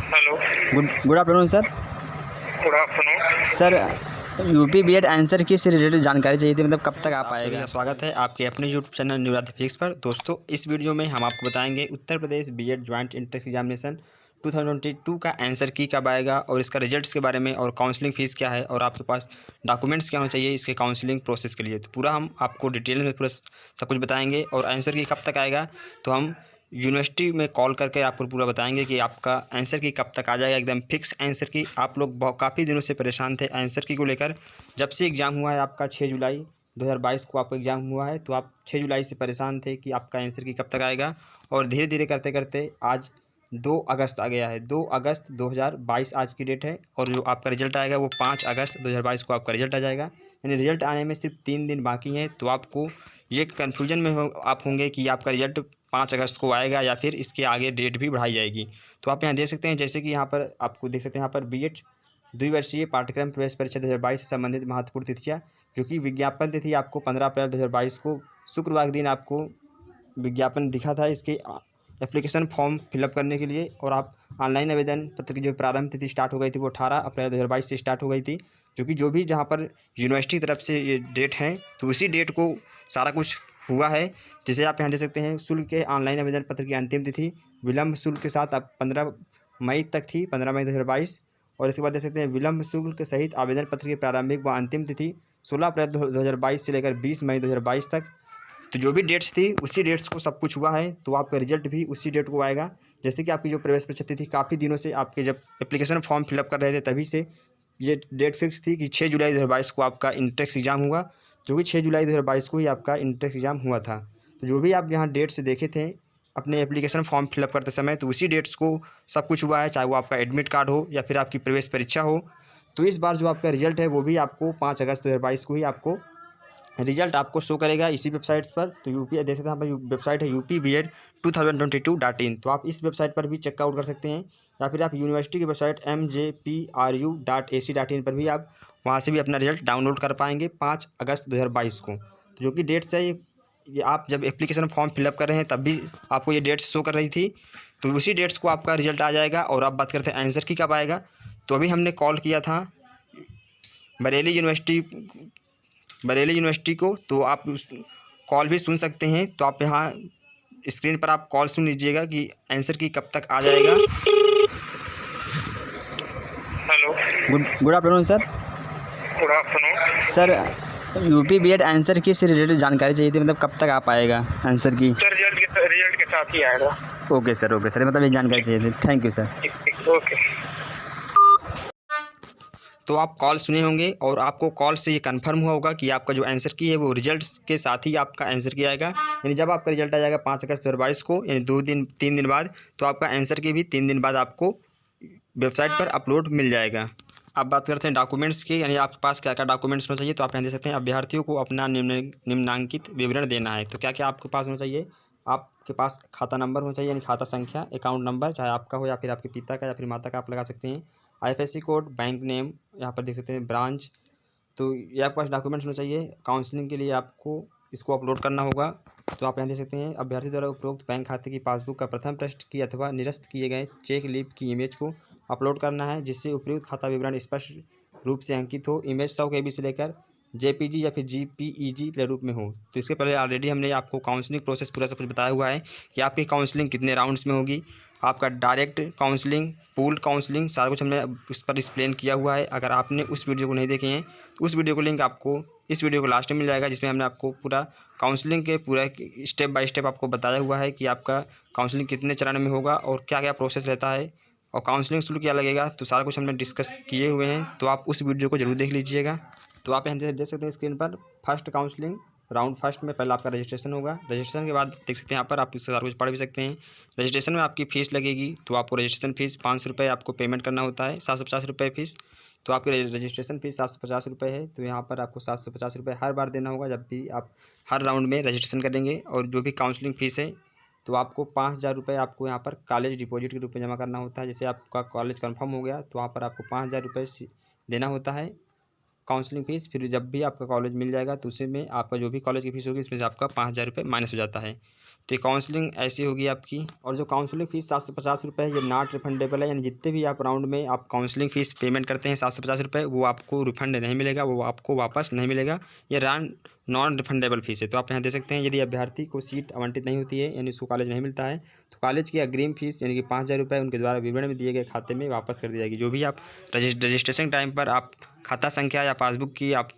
Hello. Good afternoon sir. Good afternoon sir, UP BEd answer key से related जानकारी चाहिए थी, मतलब कब तक आप आएगा। स्वागत है आपके अपने यूट्यूब चैनल न्यूराज फिक्स पर। दोस्तों, इस वीडियो में हम आपको बताएंगे Uttar Pradesh BEd joint entrance examination 2022 का आंसर की कब आएगा और इसका रिजल्ट्स के बारे में, और काउंसलिंग फ़ीस क्या है और आपके पास डॉक्यूमेंट्स क्या होना चाहिए इसके काउंसलिंग प्रोसेस के लिए। तो पूरा हम आपको डिटेल में पूरा सब कुछ बताएंगे। और आंसर की कब तक आएगा तो हम यूनिवर्सिटी में कॉल करके आपको पूरा बताएंगे कि आपका आंसर की कब तक आ जाएगा, एकदम फिक्स आंसर की। आप लोग काफ़ी दिनों से परेशान थे आंसर की को लेकर। जब से एग्ज़ाम हुआ है आपका 6 जुलाई 2022 को आपका एग्ज़ाम हुआ है, तो आप 6 जुलाई से परेशान थे कि आपका आंसर की कब तक आएगा। और धीरे धीरे करते करते आज 2 अगस्त आ गया है। 2 अगस्त 2022 आज की डेट है, और जो आपका रिजल्ट आएगा वो 5 अगस्त 2022 को आपका रिजल्ट आ जाएगा। यानी रिजल्ट आने में सिर्फ 3 दिन बाकी हैं। तो आपको ये कन्फ्यूजन में आप होंगे कि आपका रिजल्ट 5 अगस्त को आएगा या फिर इसके आगे डेट भी बढ़ाई जाएगी। तो आप यहाँ देख सकते हैं, जैसे कि यहाँ पर आपको देख सकते हैं, यहाँ पर बीएड द्विवर्षीय पाठ्यक्रम प्रवेश परीक्षा 2022 से संबंधित महत्वपूर्ण तिथियाँ, जो कि विज्ञापन तिथि आपको 15 अप्रैल 2022 को शुक्रवार के दिन आपको विज्ञापन दिखा था इसके एप्लीकेशन फॉर्म फिलअप करने के लिए। और आप ऑनलाइन आवेदन पत्र की जो प्रारंभ तिथि स्टार्ट हो गई थी वो 18 अप्रैल 2022 से स्टार्ट हो गई थी, जो भी जहाँ पर यूनिवर्सिटी की तरफ से ये डेट है, तो उसी डेट को सारा कुछ हुआ है। जैसे आप यहाँ देख सकते हैं, शुल्क के ऑनलाइन आवेदन पत्र की अंतिम तिथि विलम्ब शुल्क के साथ अब 15 मई तक थी, 15 मई 2022। और इसके बाद देख सकते हैं विलम्ब शुल्क सहित आवेदन पत्र की प्रारंभिक व अंतिम तिथि 16 अप्रैल 2022 से लेकर 20 मई 2022 तक। तो जो भी डेट्स थी उसी डेट्स को सब कुछ हुआ है। तो आपका रिजल्ट भी उसी डेट को आएगा। जैसे कि आपकी जो प्रवेश परीक्षा तिथि काफ़ी दिनों से आपके जब एप्लीकेशन फॉर्म फिलअप कर रहे थे तभी से ये डेट फिक्स थी कि 6 जुलाई 2022 को आपका इंट्रेंस एग्ज़ाम हुआ, जो कि 6 जुलाई 2022 को ही आपका इंट्रेंस एग्ज़ाम हुआ था। तो जो भी आप यहाँ डेट्स देखे थे अपने एप्लीकेशन फॉर्म फिलअप करते समय, तो उसी डेट्स को सब कुछ हुआ है, चाहे वो आपका एडमिट कार्ड हो या फिर आपकी प्रवेश परीक्षा हो। तो इस बार जो आपका रिजल्ट है वो भी आपको 5 अगस्त 2022 को ही आपको रिजल्ट आपको शो करेगा इसी वेबसाइट्स पर। तो यूपी देख सकते हैं, यहाँ पर वेबसाइट है upbed2022.in। तो आप इस वेबसाइट पर भी चेकआउट कर सकते हैं, या फिर आप यूनिवर्सिटी की वेबसाइट mjpru.ac.in पर भी आप वहाँ से भी अपना रिजल्ट डाउनलोड कर पाएंगे 5 अगस्त 2022 को। तो जो कि डेट्स है ये आप जब एप्लीकेशन फॉर्म फिलअप कर रहे हैं तब भी आपको ये डेट्स शो कर रही थी। तो उसी डेट्स को आपका रिजल्ट आ जाएगा। और आप बात करते हैं आंसर की कब आएगा, तो अभी हमने कॉल किया था बरेली यूनिवर्सिटी को, तो आप उस कॉल भी सुन सकते हैं। तो आप यहाँ स्क्रीन पर आप कॉल सुन लीजिएगा कि आंसर की कब तक आ जाएगा। Hello. Good afternoon sir. Good afternoon sir, UP BEd answer key से रिलेटेड जानकारी चाहिए थी, मतलब कब तक आप आएगा आंसर की। सर, रिजल्ट के साथ ही आएगा। ओके सर, मतलब ये जानकारी चाहिए थी। Thank you sir. ठीक, ओके। तो आप कॉल सुने होंगे और आपको कॉल से ये कंफर्म हुआ होगा कि आपका जो आंसर की है वो रिजल्ट्स के साथ ही आपका आंसर की आएगा। यानी जब आपका रिजल्ट आ जाएगा 5 अगस्त 2022 को, यानी 3 दिन बाद, तो आपका आंसर की भी 3 दिन बाद आपको वेबसाइट पर अपलोड मिल जाएगा। अब बात करते हैं डॉक्यूमेंट्स की, यानी आपके पास क्या क्या डॉक्यूमेंट्स होना चाहिए। तो आप यहाँ देख सकते हैं, अभ्यर्थियों को अपना निम्नांकित विवरण देना है। तो क्या क्या आपके पास होना चाहिए, आपके पास खाता नंबर होना चाहिए, यानी खाता संख्या, अकाउंट नंबर, चाहे आपका हो या फिर आपके पिता का या फिर माता का, आप लगा सकते हैं। आईएफएससी कोड, बैंक नेम, यहाँ पर देख सकते हैं ब्रांच। तो ये आपके पास डॉक्यूमेंट्स होना चाहिए। काउंसलिंग के लिए आपको इसको अपलोड करना होगा। तो आप यहाँ देख सकते हैं, अभ्यर्थी द्वारा उपरोक्त बैंक खाते की पासबुक का प्रथम पृष्ठ की अथवा निरस्त किए गए चेक लीफ की इमेज को अपलोड करना है, जिससे उपयुक्त खाता विवरण स्पष्ट रूप से अंकित हो। इमेज 100 KB से लेकर JPG या फिर JPEG प्रारूप में हो। तो इसके पहले ऑलरेडी हमने आपको काउंसलिंग प्रोसेस पूरा सब कुछ बताया हुआ है कि आपकी काउंसलिंग कितने राउंड्स में होगी, आपका डायरेक्ट काउंसलिंग, पूल काउंसलिंग, सारा कुछ हमने उस पर एक्सप्लेन किया हुआ है। अगर आपने उस वीडियो को नहीं देखे हैं तो उस वीडियो को लिंक आपको इस वीडियो को लास्ट में मिल जाएगा, जिसमें हमने आपको पूरा काउंसलिंग के पूरा स्टेप बाय स्टेप आपको बताया हुआ है कि आपका काउंसलिंग कितने चरण में होगा और क्या क्या प्रोसेस रहता है और काउंसलिंग शुल्क क्या लगेगा। तो सारा कुछ हमने डिस्कस किए हुए हैं, तो आप उस वीडियो को जरूर देख लीजिएगा। तो आप यहाँ देख सकते हैं स्क्रीन पर, फर्स्ट काउंसलिंग राउंड फर्स्ट में पहले आपका रजिस्ट्रेशन होगा। रजिस्ट्रेशन के बाद देख सकते हैं यहाँ पर आप इससे सारा कुछ पढ़ भी सकते हैं। रजिस्ट्रेशन में आपकी फ़ीस लगेगी, तो आपको रजिस्ट्रेशन फ़ीस 500 रुपये आपको पेमेंट करना होता है, 750 रुपये फ़ीस। तो आपकी रजिस्ट्रेशन फ़ीस 750 रुपये है। तो यहाँ पर आपको 750 रुपये हर बार देना होगा जब भी आप हर राउंड में रजिस्ट्रेशन करेंगे। और जो भी काउंसलिंग फ़ीस है तो आपको 5000 रुपये आपको यहाँ पर कॉलेज डिपॉजिट के रूप में जमा करना होता है। जैसे आपका कॉलेज कंफर्म हो गया तो वहाँ पर आपको 5000 रुपये देना होता है काउंसलिंग फ़ीस। फिर जब भी आपका कॉलेज मिल जाएगा तो उसी में आपका जो भी कॉलेज की फ़ीस होगी इसमें से आपका 5000 रुपये माइनस हो जाता है। तो ये काउंसलिंग ऐसी होगी आपकी। और जो काउंसलिंग फ़ीस 750 रुपये है, ये नॉट रिफंडेबल है, यानी जितने भी आप राउंड में आप काउंसलिंग फ़ीस पेमेंट करते हैं 750 रुपये, वो आपको रिफंड नहीं मिलेगा, वो आपको वापस नहीं मिलेगा। ये नॉन रिफंडेबल फ़ीस है। तो आप यहाँ दे सकते हैं, यदि अभ्यर्थी को सीट आवंटित नहीं होती है, यानी उसको कॉलेज नहीं मिलता है, तो कॉलेज की अग्रिम फ़ीस यानी कि 5000 रुपये उनके द्वारा विवरण में दिए गए खाते में वापस कर दी जाएगी। जो भी आप रजिस्ट्रेशन टाइम पर आप खाता संख्या या पासबुक की आप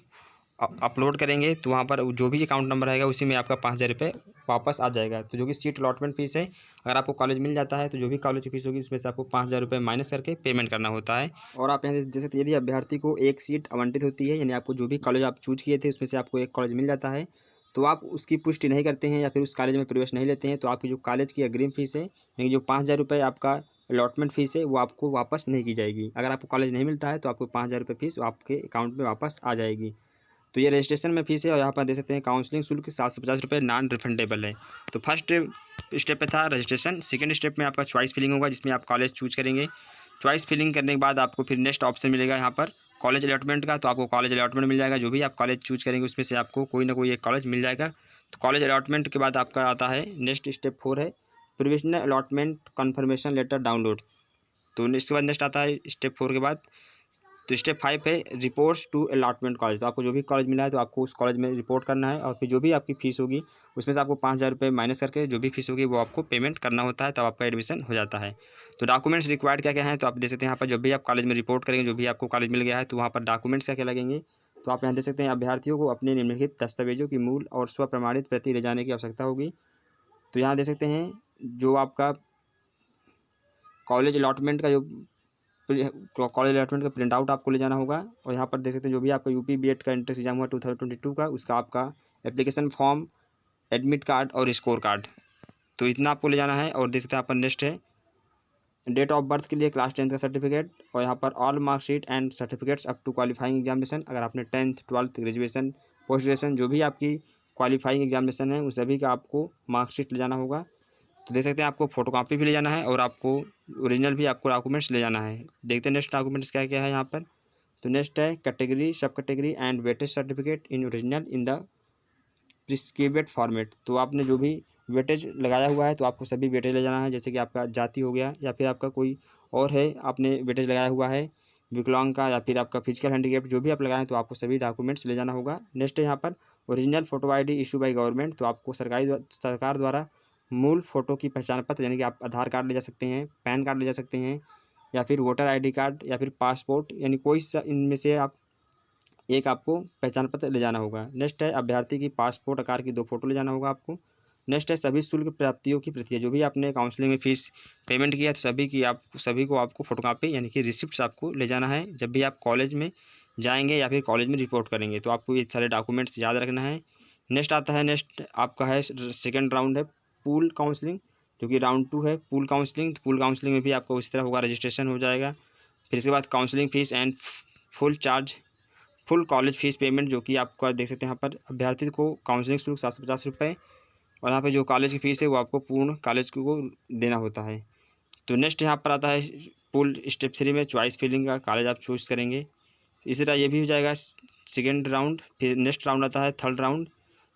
अपलोड करेंगे, तो वहाँ पर जो भी अकाउंट नंबर आएगा उसी में आपका 5000 रुपये वापस आ जाएगा। तो जो कि सीट अलॉटमेंट फ़ीस है, अगर आपको कॉलेज मिल जाता है तो जो भी कॉलेज की फ़ीस होगी उसमें से आपको 5000 रुपये माइनस करके पेमेंट करना होता है। और आप यहाँ से देख सकते हैं, यदि अभ्यर्थी को एक सीट आवंटित होती है, यानी आपको जो भी कॉलेज आप चूज किए थे उसमें से आपको एक कॉलेज मिल जाता है, तो आप उसकी पुष्टि नहीं करते हैं या फिर उस कॉलेज में प्रवेश नहीं लेते हैं, तो आपकी जो कॉलेज की अग्रिम फ़ीस है, यानी जो 5000 रुपये आपका अलॉटमेंट फ़ीस है, वो आपको वापस नहीं की जाएगी। अगर आपको कॉलेज नहीं मिलता है तो आपको 5000 रुपये फ़ीस आपके अकाउंट में वापस आ जाएगी। तो ये रजिस्ट्रेशन में फ़ीस है। और यहाँ पर देख सकते हैं काउंसलिंग शुल्क 750 रुपये नॉन रिफंडेबल है। तो फर्स्ट स्टेप पे था रजिस्ट्रेशन। सेकंड स्टेप में आपका चॉइस फिलिंग होगा, जिसमें आप कॉलेज चूज करेंगे। चॉइस फिलिंग करने के बाद आपको फिर नेक्स्ट ऑप्शन मिलेगा यहाँ पर कॉलेज अलॉटमेंट का। तो आपको कॉलेज अलॉटमेंट मिल जाएगा, जो भी आप कॉलेज चूज करेंगे उसमें से आपको कोई ना कोई एक कॉलेज मिल जाएगा। तो कॉलेज अलॉटमेंट के बाद आपका आता है नेक्स्ट स्टेप 4 है provisional allotment confirmation letter download. तो इसके बाद नेक्स्ट आता है स्टेप 4 के बाद। तो स्टेप 5 है रिपोर्ट्स टू अलॉटमेंट कॉलेज। तो आपको जो भी कॉलेज मिला है तो आपको उस कॉलेज में रिपोर्ट करना है, और फिर जो भी आपकी फ़ीस होगी उसमें से आपको 5000 रुपये माइनस करके जो भी फ़ीस होगी वो आपको पेमेंट करना होता है, तब आपका एडमिशन हो जाता है। तो डॉक्यूमेंट्स रिक्वायर्ड क्या क्या हैं, तो आप देख सकते हैं यहाँ पर जब भी आप कॉलेज में रिपोर्ट करेंगे, जो भी आपको कॉलेज मिल गया है, तो वहाँ पर डॉक्यूमेंट्स क्या क्या लगेंगे। तो आप यहाँ देख सकते हैं अभ्यर्थियों को अपने निम्नलिखित दस्तावेजों की मूल और स्व प्रमाणित प्रति ले जाने की आवश्यकता होगी। तो यहाँ देख सकते हैं जो आपका कॉलेज अलॉटमेंट का कॉलेज अलॉटमेंट का प्रिंट आउट आपको ले जाना होगा। और यहाँ पर देख सकते हैं जो भी आपका यूपी बीएड का एंट्रेंस एग्जाम हुआ 2022 का, उसका आपका एप्लीकेशन फॉर्म, एडमिट कार्ड और स्कोर कार्ड, तो इतना आपको ले जाना है। और देख सकते हैं यहाँ पर नेक्स्ट है डेट ऑफ बर्थ के लिए क्लास 10 का सर्टिफिकेट, और यहाँ पर all marksheet and certificates up to qualifying examination. अगर आपने 10th 12th graduation post graduation जो भी आपकी क्वालिफाइंग एग्जामिनेशन है, उस सभी का आपको मार्कशीट ले जाना होगा। तो देख सकते हैं आपको फोटोकॉपी भी ले जाना है और आपको ओरिजिनल भी आपको डॉक्यूमेंट्स ले जाना है। देखते हैं नेक्स्ट डॉक्यूमेंट्स क्या क्या है यहाँ पर। तो नेक्स्ट है कैटेगरी, सब category and weightage certificate in original in the prescribed format. तो आपने जो भी वेटेज लगाया हुआ है तो आपको सभी वेटेज ले जाना है, जैसे कि आपका जाति हो गया या फिर आपका कोई और है आपने वेटेज लगाया हुआ है विकलांग का, या फिर आपका फिजिकल हैंडीकैप जो भी आप लगाएं, तो आपको सभी डॉक्यूमेंट्स ले जाना होगा। नेक्स्ट है यहाँ पर original photo ID issue by government. तो आपको सरकार द्वारा मूल फ़ोटो की पहचान पत्र, यानी कि आप आधार कार्ड ले जा सकते हैं, पैन कार्ड ले जा सकते हैं, या फिर वोटर ID कार्ड या फिर पासपोर्ट, यानी कोई सा इनमें से आप एक आपको पहचान पत्र ले जाना होगा। नेक्स्ट है अभ्यर्थी की पासपोर्ट आकार की 2 फ़ोटो ले जाना होगा आपको। नेक्स्ट है सभी शुल्क प्राप्तियों की प्रतियाँ, जो भी आपने काउंसलिंग में फ़ीस पेमेंट किया तो सभी को आपको फोटोकॉपी यानी कि रिसिप्ट्स आपको ले जाना है जब भी आप कॉलेज में जाएंगे या फिर कॉलेज में रिपोर्ट करेंगे। तो आपको ये सारे डॉक्यूमेंट्स याद रखना है। नेक्स्ट आता है नेक्स्ट आपका है सेकेंड राउंड है पूल काउंसलिंग, जो कि राउंड 2 है पूल काउंसलिंग। तो पूल काउंसलिंग में भी आपको उसी तरह होगा, रजिस्ट्रेशन हो जाएगा। फिर इसके बाद counselling fees and full college fees payment, जो कि आपका देख सकते हैं यहाँ पर अभ्यर्थी को काउंसलिंग शुल्क 750 रुपये, और यहाँ पे जो कॉलेज की फ़ीस है वो आपको पूर्ण कॉलेज को देना होता है। तो नेक्स्ट यहाँ पर आता है पूल स्टेप 3 में चॉइस फिलिंग का कॉलेज आप चूज़ करेंगे। इसी तरह ये भी हो जाएगा सेकेंड राउंड। फिर नेक्स्ट राउंड आता है थर्ड राउंड।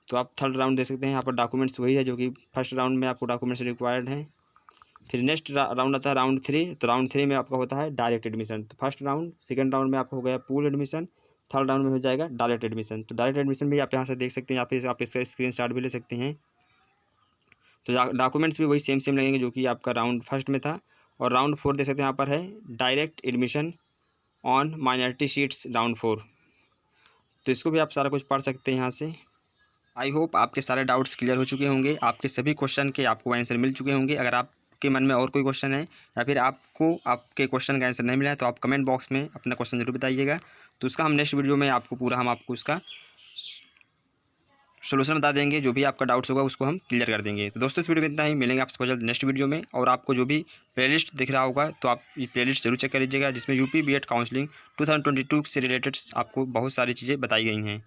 तो आप थर्ड राउंड देख सकते हैं, यहाँ पर डॉक्यूमेंट्स वही है जो कि फर्स्ट राउंड में आपको डॉक्यूमेंट्स रिक्वायर्ड हैं। फिर नेक्स्ट राउंड आता है राउंड 3। तो राउंड 3 में आपका होता है डायरेक्ट एडमिशन। तो फर्स्ट राउंड सेकंड राउंड में आपका हो गया पूल एडमिशन, थर्ड राउंड में हो जाएगा डायरेक्ट एडमिशन। तो डायरेक्ट एडमिशन भी आप यहाँ से देख सकते हैं, यहाँ पे आप इसका स्क्रीनशॉट भी ले सकते हैं। तो डॉक्यूमेंट्स भी वही सेम लगेंगे जो कि आपका राउंड फर्स्ट में था। और राउंड 4 देख सकते हैं यहाँ पर है direct admission on minority seats round 4। तो इसको भी आप सारा कुछ पढ़ सकते हैं यहाँ से। आई होप आपके सारे डाउट्स क्लियर हो चुके होंगे, आपके सभी क्वेश्चन के आपको आंसर मिल चुके होंगे। अगर आपके मन में और कोई क्वेश्चन है या फिर आपको आपके क्वेश्चन का आंसर नहीं मिला है तो आप कमेंट बॉक्स में अपना क्वेश्चन जरूर बताइएगा। तो उसका हम नेक्स्ट वीडियो में हम आपको उसका सोल्यूशन बता देंगे, जो भी आपका डाउट्स होगा उसको हम क्लियर कर देंगे। तो दोस्तों इस वीडियो में इतना ही, मिलेंगे आपसे बहुत जल्द नेक्स्ट वीडियो में। और आपको जो भी प्लेलिस्ट दिख रहा होगा तो आप ये प्लेलिस्ट जरूर चेक कर लीजिएगा, जिसमें यूपी बीएड काउंसलिंग 2022 से रिलेटेड आपको बहुत सारी चीज़ें बताई गई हैं।